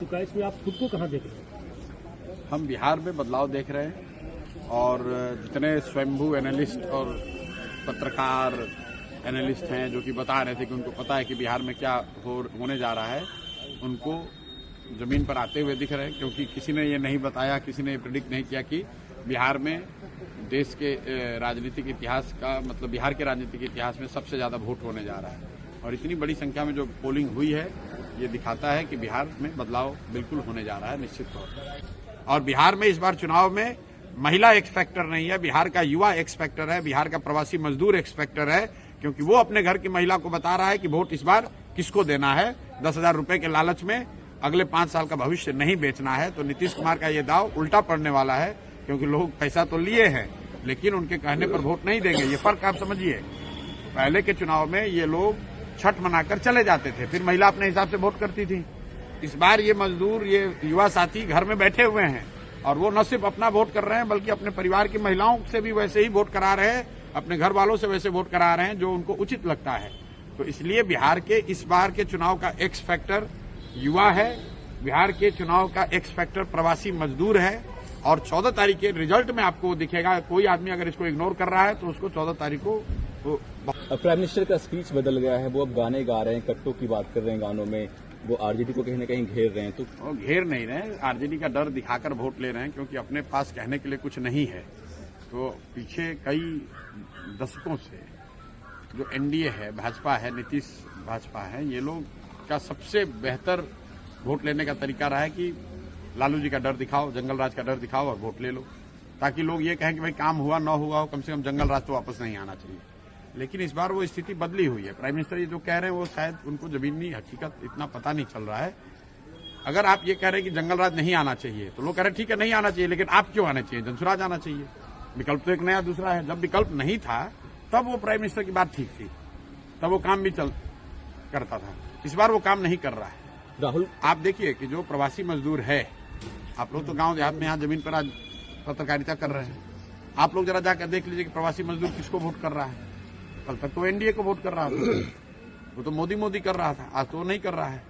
चुका है, इसमें आप खुद को कहाँ देख रहे हैं? हम बिहार में बदलाव देख रहे हैं और जितने स्वयंभू एनालिस्ट और पत्रकार एनालिस्ट हैं जो कि बता रहे थे कि उनको पता है कि बिहार में क्या होने जा रहा है, उनको जमीन पर आते हुए दिख रहे हैं, क्योंकि किसी ने ये नहीं बताया, किसी ने ये प्रेडिक्ट नहीं किया कि बिहार में देश के राजनीतिक इतिहास का मतलब बिहार के राजनीतिक इतिहास में सबसे ज्यादा वोट होने जा रहा है। और इतनी बड़ी संख्या में जो पोलिंग हुई है, ये दिखाता है कि बिहार में बदलाव बिल्कुल होने जा रहा है निश्चित तौर पर। और बिहार में इस बार चुनाव में महिला एक्स फैक्टर नहीं है, बिहार का युवा एक्स फैक्टर है, बिहार का प्रवासी मजदूर एक्स फैक्टर है, क्योंकि वो अपने घर की महिला को बता रहा है कि वोट इस बार किसको देना है। 10,000 रुपए के लालच में अगले 5 साल का भविष्य नहीं बेचना है। तो नीतीश कुमार का ये दाव उल्टा पड़ने वाला है, क्योंकि लोग पैसा तो लिए हैं लेकिन उनके कहने पर वोट नहीं देंगे। ये फर्क आप समझिए। पहले के चुनाव में ये लोग छठ मनाकर चले जाते थे, फिर महिला अपने हिसाब से वोट करती थी। इस बार ये मजदूर, ये युवा साथी घर में बैठे हुए हैं और वो न सिर्फ अपना वोट कर रहे हैं बल्कि अपने परिवार की महिलाओं से भी वैसे ही वोट करा रहे हैं, अपने घर वालों से वैसे वोट करा रहे हैं जो उनको उचित लगता है। तो इसलिए बिहार के इस बार के चुनाव का एक्स फैक्टर युवा है, बिहार के चुनाव का एक्स फैक्टर प्रवासी मजदूर है। और 14 तारीख के रिजल्ट में आपको दिखेगा, कोई आदमी अगर इसको इग्नोर कर रहा है तो उसको 14 तारीख को प्राइम मिनिस्टर का स्पीच बदल गया है, वो अब गाने गा रहे हैं, कट्टों की बात कर रहे हैं गानों में, वो आरजेडी को कहीं न कहीं घेर रहे हैं। तो वो घेर नहीं रहे, आरजेडी का डर दिखाकर वोट ले रहे हैं, क्योंकि अपने पास कहने के लिए कुछ नहीं है। तो पीछे कई दशकों से जो एनडीए है, भाजपा है, नीतीश भाजपा है, ये लोग का सबसे बेहतर वोट लेने का तरीका रहा है कि लालू जी का डर दिखाओ, जंगल राज का डर दिखाओ और वोट ले लो, ताकि लोग ये कहें कि भाई काम हुआ ना हुआ हो, कम से कम जंगल राज तो वापस नहीं आना चाहिए। लेकिन इस बार वो स्थिति बदली हुई है। प्राइम मिनिस्टर ये जो कह रहे हैं वो शायद उनको जमीनी हकीकत इतना पता नहीं चल रहा है। अगर आप ये कह रहे हैं कि जंगल राज नहीं आना चाहिए तो लोग कह रहे हैं ठीक है नहीं आना चाहिए, लेकिन आप क्यों आना चाहिए, जनसुराज आना चाहिए। विकल्प तो एक नया दूसरा है। जब विकल्प नहीं था तब वो प्राइम मिनिस्टर की बात ठीक थी, तब वो काम भी करता था। इस बार वो काम नहीं कर रहा है। राहुल, आप देखिए कि जो प्रवासी मजदूर है, आप लोग तो गांव देहात में यहाँ जमीन पर आज पत्रकारिता कर रहे हैं, आप लोग जरा जाकर देख लीजिए कि प्रवासी मजदूर किसको वोट कर रहा है। कल तक तो एनडीए को वोट कर रहा था, वो तो मोदी कर रहा था, आज तो वो नहीं कर रहा है।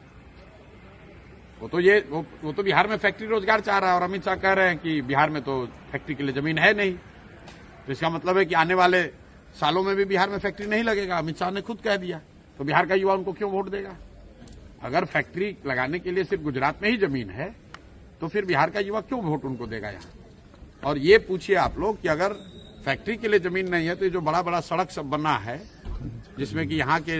वो तो बिहार में फैक्ट्री रोजगार चाह रहा है और अमित शाह कह रहे हैं कि बिहार में तो फैक्ट्री के लिए जमीन है नहीं। तो इसका मतलब है कि आने वाले सालों में भी बिहार में फैक्ट्री नहीं लगेगा। अमित शाह ने खुद कह दिया, तो बिहार का युवा उनको क्यों वोट देगा। अगर फैक्ट्री लगाने के लिए सिर्फ गुजरात में ही जमीन है तो फिर बिहार का युवा क्यों वोट उनको देगा यहाँ। और ये पूछिए आप लोग कि अगर फैक्ट्री के लिए जमीन नहीं है तो ये जो बड़ा बड़ा सड़क सब बना है, जिसमें कि यहाँ के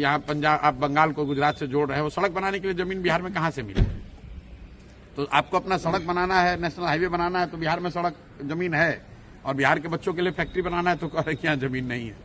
यहाँ पंजाब, आप बंगाल को गुजरात से जोड़ रहे हैं, वो सड़क बनाने के लिए जमीन बिहार में कहाँ से मिले। तो आपको अपना सड़क बनाना है, नेशनल हाईवे बनाना है तो बिहार में सड़क जमीन है, और बिहार के बच्चों के लिए फैक्ट्री बनाना है तो कह रहे कि यहाँ जमीन नहीं है।